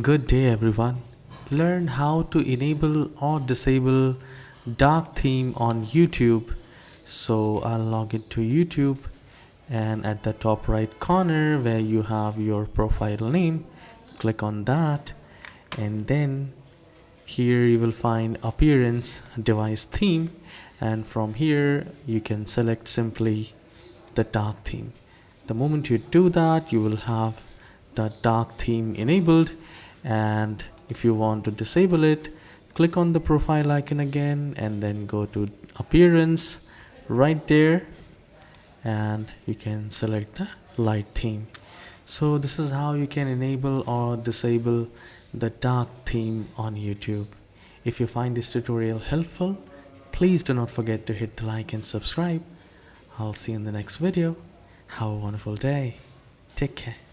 Good day everyone. Learn how to enable or disable dark theme on YouTube. So I'll log into YouTube, and at the top right corner where you have your profile name, click on that, and then here you will find appearance device theme, and from here you can select simply the dark theme. The moment you do that, you will have the dark theme enabled, and if you want to disable it, click on the profile icon again and then go to appearance right there, and you can select the light theme. So this is how you can enable or disable the dark theme on YouTube. If you find this tutorial helpful, please do not forget to hit the like and subscribe. I'll see you in the next video. Have a wonderful day. Take care.